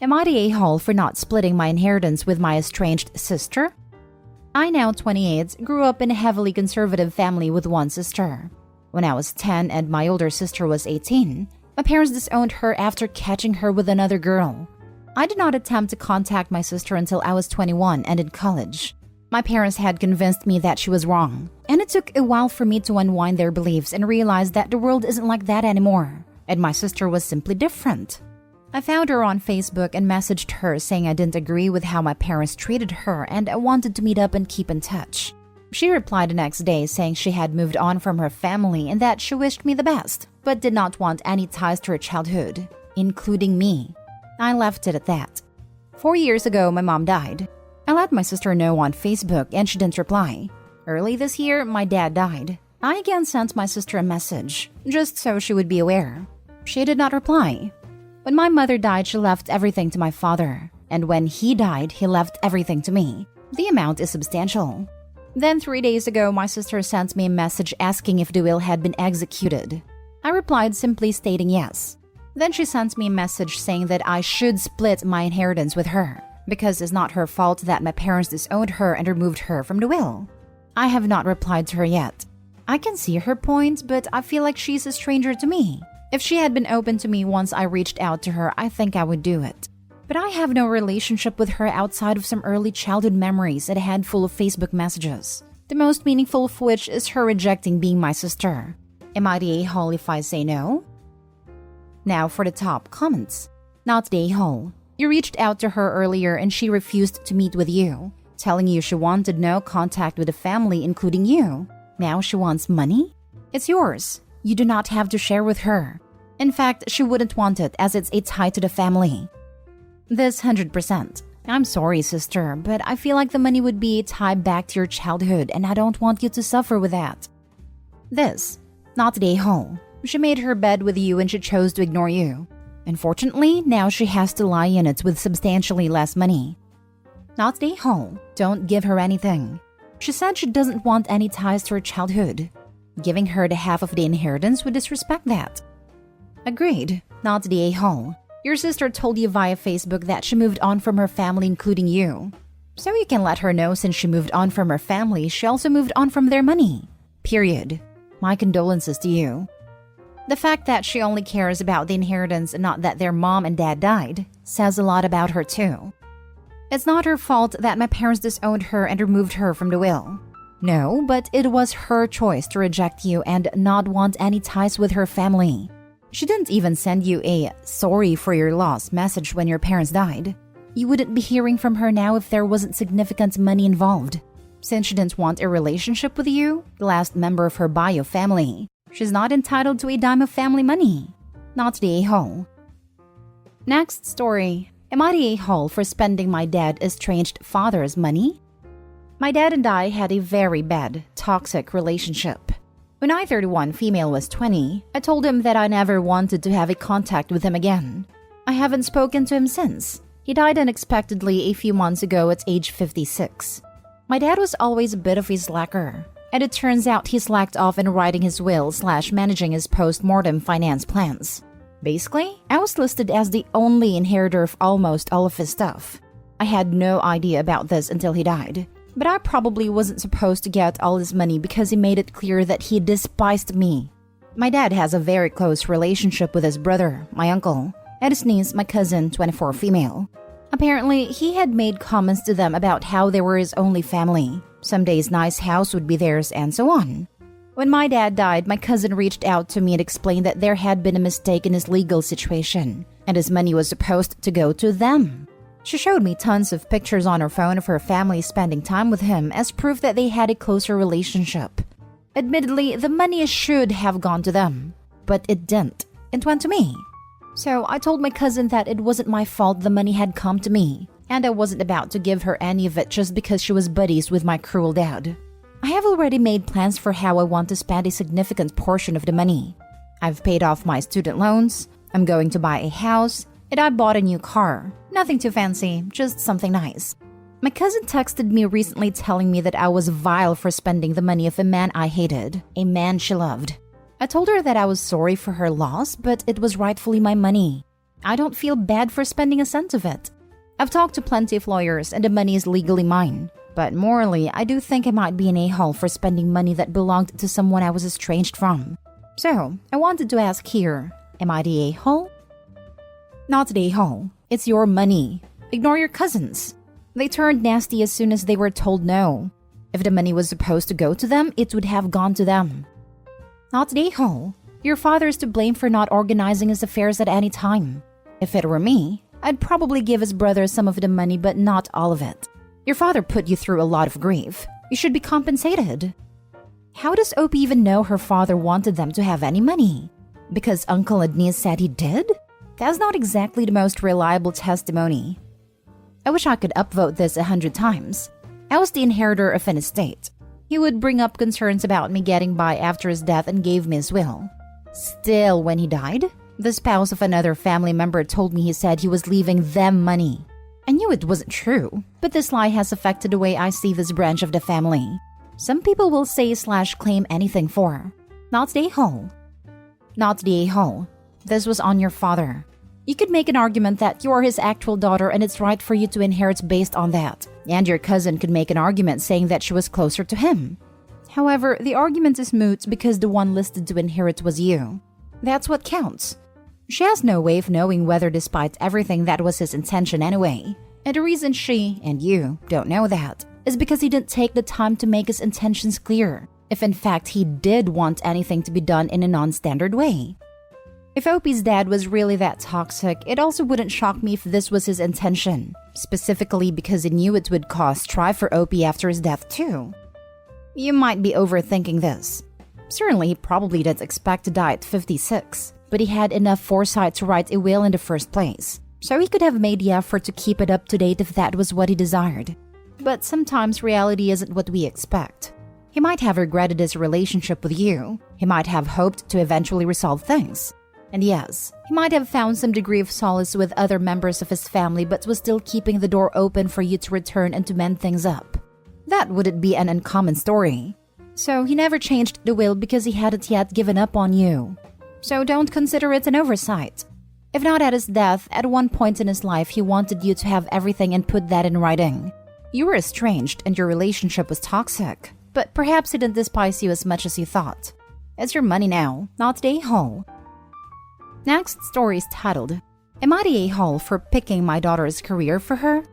Am I the a-hole for not splitting my inheritance with my estranged sister? I, now 28, grew up in a heavily conservative family with one sister. When I was 10 and my older sister was 18, my parents disowned her after catching her with another girl. I did not attempt to contact my sister until I was 21 and in college. My parents had convinced me that she was wrong, and it took a while for me to unwind their beliefs and realize that the world isn't like that anymore, and my sister was simply different. I found her on Facebook and messaged her saying I didn't agree with how my parents treated her and I wanted to meet up and keep in touch. She replied the next day saying she had moved on from her family and that she wished me the best, but did not want any ties to her childhood, including me. I left it at that. 4 years ago, my mom died. I let my sister know on Facebook and she didn't reply. Early this year, my dad died. I again sent my sister a message, just so she would be aware. She did not reply. When my mother died, she left everything to my father. And when he died, he left everything to me. The amount is substantial. Then 3 days ago, my sister sent me a message asking if the will had been executed. I replied simply stating yes. Then she sent me a message saying that I should split my inheritance with her, because it's not her fault that my parents disowned her and removed her from the will. I have not replied to her yet. I can see her point, but I feel like she's a stranger to me. If she had been open to me once I reached out to her, I think I would do it. But I have no relationship with her outside of some early childhood memories and a handful of Facebook messages, the most meaningful of which is her rejecting being my sister. Am I the a-hole if I say no? Now for the top comments. Not the a-hole. You reached out to her earlier and she refused to meet with you, telling you she wanted no contact with the family, including you. Now she wants money? It's yours. You do not have to share with her. In fact, she wouldn't want it as it's a tie to the family. This 100%. I'm sorry, sister, but I feel like the money would be a tie back to your childhood and I don't want you to suffer with that. This. Not the a-hole. She made her bed with you and she chose to ignore you. Unfortunately, now she has to lie in it with substantially less money. Not the a-hole. Don't give her anything. She said she doesn't want any ties to her childhood. Giving her the half of the inheritance would disrespect that. Agreed. Not the a-hole. Your sister told you via Facebook that she moved on from her family, including you. So you can let her know since she moved on from her family, she also moved on from their money. Period. My condolences to you. The fact that she only cares about the inheritance and not that their mom and dad died says a lot about her too. It's not her fault that my parents disowned her and removed her from the will. No, but it was her choice to reject you and not want any ties with her family. She didn't even send you a sorry for your loss message when your parents died. You wouldn't be hearing from her now if there wasn't significant money involved. Since she didn't want a relationship with you, the last member of her bio family, she's not entitled to a dime of family money. Not the a-hole. Next story. Am I the a-hole for spending my dad's estranged father's money? My dad and I had a very bad, toxic relationship. When I, 31, female, was 20, I told him that I never wanted to have a contact with him again. I haven't spoken to him since. He died unexpectedly a few months ago at age 56. My dad was always a bit of a slacker, and it turns out he slacked off in writing his will / managing his post-mortem finance plans. Basically, I was listed as the only inheritor of almost all of his stuff. I had no idea about this until he died. But I probably wasn't supposed to get all his money because he made it clear that he despised me. My dad has a very close relationship with his brother, my uncle, and his niece, my cousin, 24, female. Apparently, he had made comments to them about how they were his only family. Some days nice house would be theirs and so on. When my dad died, my cousin reached out to me and explained that there had been a mistake in his legal situation, and his money was supposed to go to them. She showed me tons of pictures on her phone of her family spending time with him as proof that they had a closer relationship. Admittedly, the money should have gone to them, but it didn't. It went to me. So I told my cousin that it wasn't my fault the money had come to me, and I wasn't about to give her any of it just because she was buddies with my cruel dad. I have already made plans for how I want to spend a significant portion of the money. I've paid off my student loans, I'm going to buy a house, and I bought a new car. Nothing too fancy, just something nice. My cousin texted me recently telling me that I was vile for spending the money of a man I hated, a man she loved. I told her that I was sorry for her loss, but it was rightfully my money. I don't feel bad for spending a cent of it. I've talked to plenty of lawyers and the money is legally mine. But morally, I do think I might be an a-hole for spending money that belonged to someone I was estranged from. So, I wanted to ask here, am I the a-hole? Not the a-hole. It's your money. Ignore your cousins. They turned nasty as soon as they were told no. If the money was supposed to go to them, it would have gone to them. Not the a-hole. Your father is to blame for not organizing his affairs at any time. If it were me, I'd probably give his brother some of the money but not all of it. Your father put you through a lot of grief. You should be compensated. How does Opie even know her father wanted them to have any money? Because Uncle and niece said he did? That's not exactly the most reliable testimony. I wish I could upvote this 100 times. I was the inheritor of an estate. He would bring up concerns about me getting by after his death and gave me his will. Still, when he died, the spouse of another family member told me he said he was leaving them money. I knew it wasn't true, but this lie has affected the way I see this branch of the family. Some people will say / claim anything for. Not the a-hole. Not the a-hole. This was on your father. You could make an argument that you're his actual daughter and it's right for you to inherit based on that. And your cousin could make an argument saying that she was closer to him. However, the argument is moot because the one listed to inherit was you. That's what counts. She has no way of knowing whether despite everything that was his intention anyway. And the reason she, and you, don't know that is because he didn't take the time to make his intentions clear, if in fact he did want anything to be done in a non-standard way. If Opie's dad was really that toxic, it also wouldn't shock me if this was his intention, specifically because he knew it would cause strife for Opie after his death too. You might be overthinking this. Certainly he probably didn't expect to die at 56, but he had enough foresight to write a will in the first place, so he could have made the effort to keep it up to date if that was what he desired. But sometimes reality isn't what we expect. He might have regretted his relationship with you. He might have hoped to eventually resolve things. And yes, he might have found some degree of solace with other members of his family but was still keeping the door open for you to return and to mend things up. That wouldn't be an uncommon story. So he never changed the will because he hadn't yet given up on you. So don't consider it an oversight. If not at his death, at one point in his life he wanted you to have everything and put that in writing. You were estranged and your relationship was toxic, but perhaps he didn't despise you as much as you thought. It's your money now, not the a-hole. Next story is titled, Am I the a-hole for picking my daughter's career for her?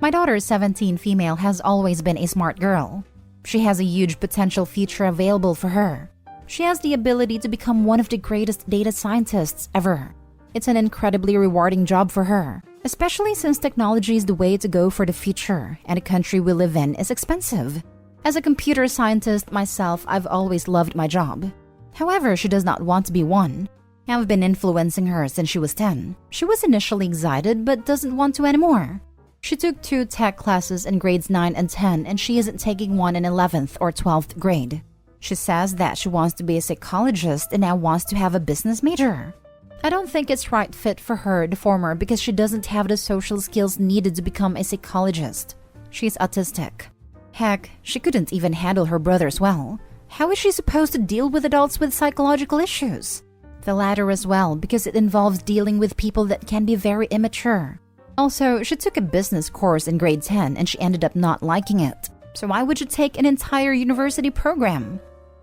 My daughter, 17 female, has always been a smart girl. She has a huge potential future available for her. She has the ability to become one of the greatest data scientists ever. It's an incredibly rewarding job for her, especially since technology is the way to go for the future and the country we live in is expensive. As a computer scientist myself, I've always loved my job. However, she does not want to be one. I've been influencing her since she was 10. She was initially excited but doesn't want to anymore. She took 2 tech classes in grades 9 and 10 and she isn't taking one in 11th or 12th grade. She says that she wants to be a psychologist and now wants to have a business major. I don't think it's right fit for her, the former, because she doesn't have the social skills needed to become a psychologist. She's autistic. Heck, she couldn't even handle her brothers well. How is she supposed to deal with adults with psychological issues? The latter as well, because it involves dealing with people that can be very immature. Also, she took a business course in grade 10 and she ended up not liking it. So why would you take an entire university program?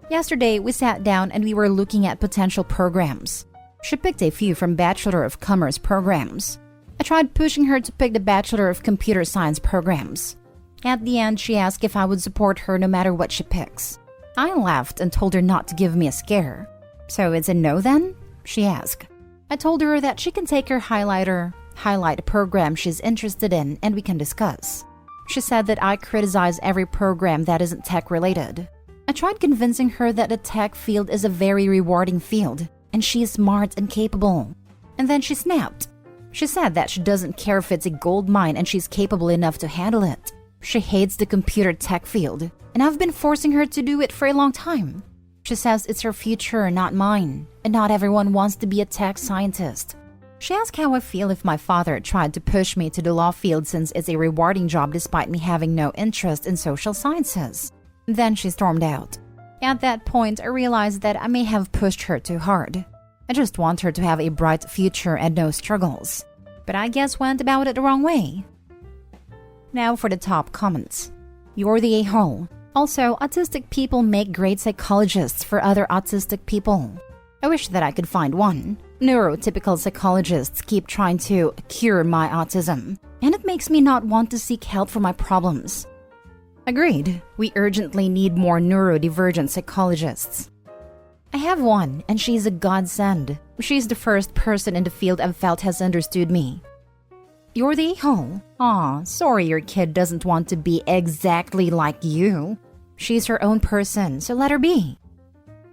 Yesterday, we sat down and we were looking at potential programs. She picked a few from Bachelor of Commerce programs. I tried pushing her to pick the Bachelor of Computer Science programs. At the end, she asked if I would support her no matter what she picks. I laughed and told her not to give me a scare. So it's a no then? She asked. I told her that she can take her highlighter, highlight a program she's interested in, and we can discuss. She said that I criticize every program that isn't tech-related. I tried convincing her that the tech field is a very rewarding field, and she is smart and capable. And then she snapped. She said that she doesn't care if it's a gold mine and she's capable enough to handle it. She hates the computer tech field, and I've been forcing her to do it for a long time. She says it's her future, not mine, and not everyone wants to be a tech scientist. She asked how I feel if my father tried to push me to the law field since it's a rewarding job despite me having no interest in social sciences. Then she stormed out. At that point, I realized that I may have pushed her too hard. I just want her to have a bright future and no struggles. But I guess went about it the wrong way. Now for the top comments. You're the a-hole. Also, autistic people make great psychologists for other autistic people. I wish that I could find one. Neurotypical psychologists keep trying to cure my autism, and it makes me not want to seek help for my problems. Agreed. We urgently need more neurodivergent psychologists. I have one, and she's a godsend. She's the first person in the field I've felt has understood me. You're the a-hole. Aw, sorry your kid doesn't want to be exactly like you. She's her own person, so let her be.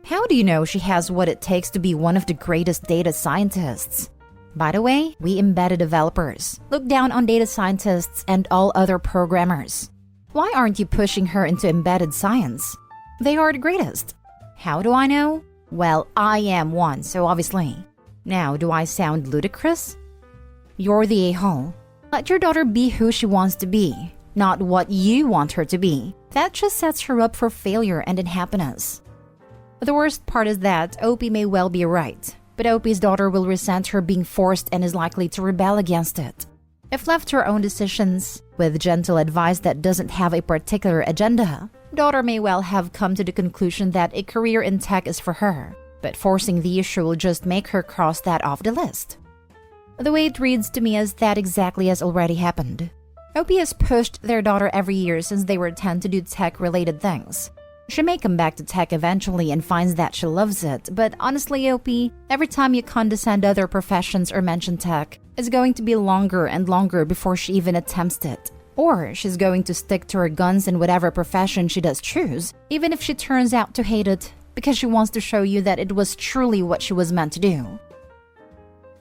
How do you know she has what it takes to be one of the greatest data scientists? By the way, we embedded developers look down on data scientists and all other programmers. Why aren't you pushing her into embedded science? They are the greatest. How do I know? Well, I am one, so obviously. Now, do I sound ludicrous? You're the a-hole. Let your daughter be who she wants to be, not what you want her to be. That just sets her up for failure and unhappiness. The worst part is that Opie may well be right, but Opie's daughter will resent her being forced and is likely to rebel against it. If left to her own decisions, with gentle advice that doesn't have a particular agenda, daughter may well have come to the conclusion that a career in tech is for her, but forcing the issue will just make her cross that off the list. The way it reads to me is that exactly has already happened. Opie has pushed their daughter every year since they were 10 to do tech-related things. She may come back to tech eventually and finds that she loves it, but honestly, Opie, every time you condescend other professions or mention tech, it's going to be longer and longer before she even attempts it. Or she's going to stick to her guns in whatever profession she does choose, even if she turns out to hate it, because she wants to show you that it was truly what she was meant to do.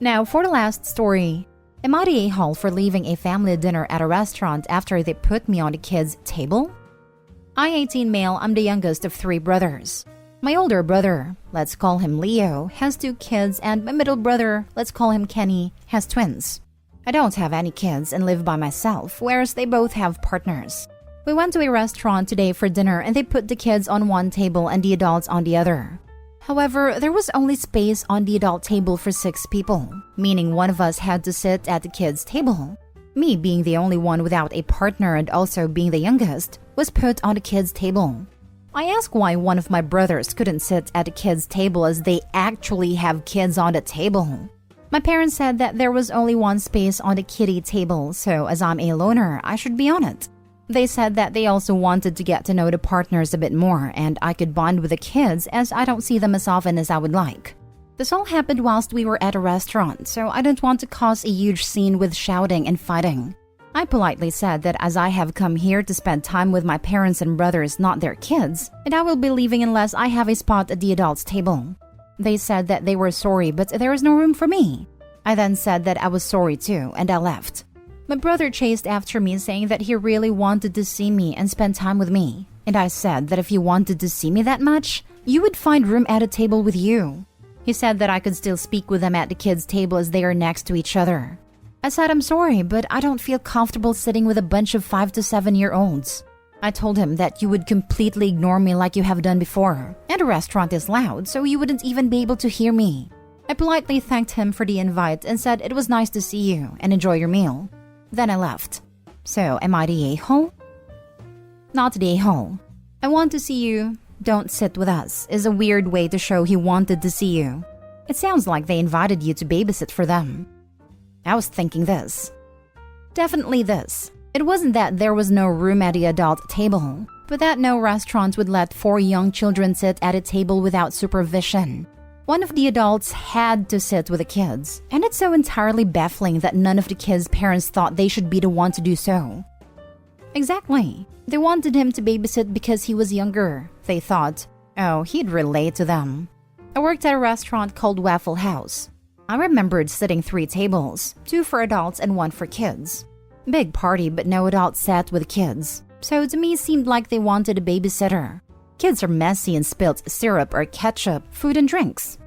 Now, for the last story. Am I the a-hole for leaving a family dinner at a restaurant after they put me on the kids' table? I, 18 male, I'm the youngest of 3 brothers. My older brother, let's call him Leo, has 2 kids, and my middle brother, let's call him Kenny, has twins. I don't have any kids and live by myself, whereas they both have partners. We went to a restaurant today for dinner and they put the kids on one table and the adults on the other. However, there was only space on the adult table for 6 people, meaning one of us had to sit at the kids' table. Me, being the only one without a partner and also being the youngest, was put on the kids' table. I asked why one of my brothers couldn't sit at the kids' table as they actually have kids on the table. My parents said that there was only one space on the kiddie table, so as I'm a loner, I should be on it. They said that they also wanted to get to know the partners a bit more and I could bond with the kids as I don't see them as often as I would like. This all happened whilst we were at a restaurant, so I don't want to cause a huge scene with shouting and fighting. I politely said that as I have come here to spend time with my parents and brothers, not their kids, and I will be leaving unless I have a spot at the adults' table. They said that they were sorry, but there is no room for me. I then said that I was sorry too, and I left. My brother chased after me saying that he really wanted to see me and spend time with me. And I said that if you wanted to see me that much, you would find room at a table with you. He said that I could still speak with them at the kids' table as they are next to each other. I said I'm sorry, but I don't feel comfortable sitting with a bunch of 5 to 7-year-olds. I told him that you would completely ignore me like you have done before, and the restaurant is loud, so you wouldn't even be able to hear me. I politely thanked him for the invite and said it was nice to see you and enjoy your meal. Then I left. So, am I the a-hole? Not the a-hole. I want to see you. Don't sit with us is a weird way to show he wanted to see you. It sounds like they invited you to babysit for them. I was thinking this. Definitely this. It wasn't that there was no room at the adult table, but that no restaurant would let 4 young children sit at a table without supervision. One of the adults had to sit with the kids, and it's so entirely baffling that none of the kids' parents thought they should be the one to do so. Exactly. They wanted him to babysit because he was younger. They thought, oh, he'd relate to them. I worked at a restaurant called Waffle House. I remembered sitting 3 tables, 2 for adults and 1 for kids. Big party, but no adults sat with kids. So to me, it seemed like they wanted a babysitter. Kids are messy and spilt syrup or ketchup, food and drinks.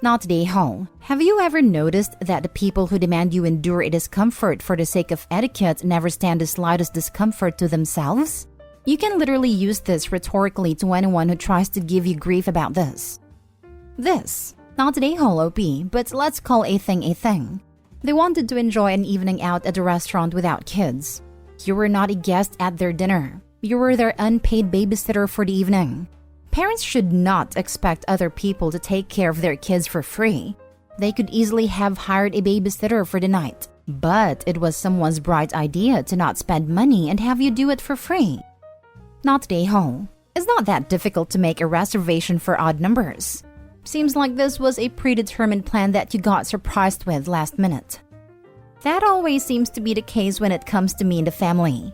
Not the a-hole. Have you ever noticed that the people who demand you endure a discomfort for the sake of etiquette never stand the slightest discomfort to themselves? You can literally use this rhetorically to anyone who tries to give you grief about this. Not today, Holo P, but let's call a thing a thing. They wanted to enjoy an evening out at a restaurant without kids. You were not a guest at their dinner. You were their unpaid babysitter for the evening. Parents should not expect other people to take care of their kids for free. They could easily have hired a babysitter for the night, but it was someone's bright idea to not spend money and have you do it for free. Not today, Ho. It's not that difficult to make a reservation for odd numbers. Seems like this was a predetermined plan that you got surprised with last minute. That always seems to be the case when it comes to me and the family.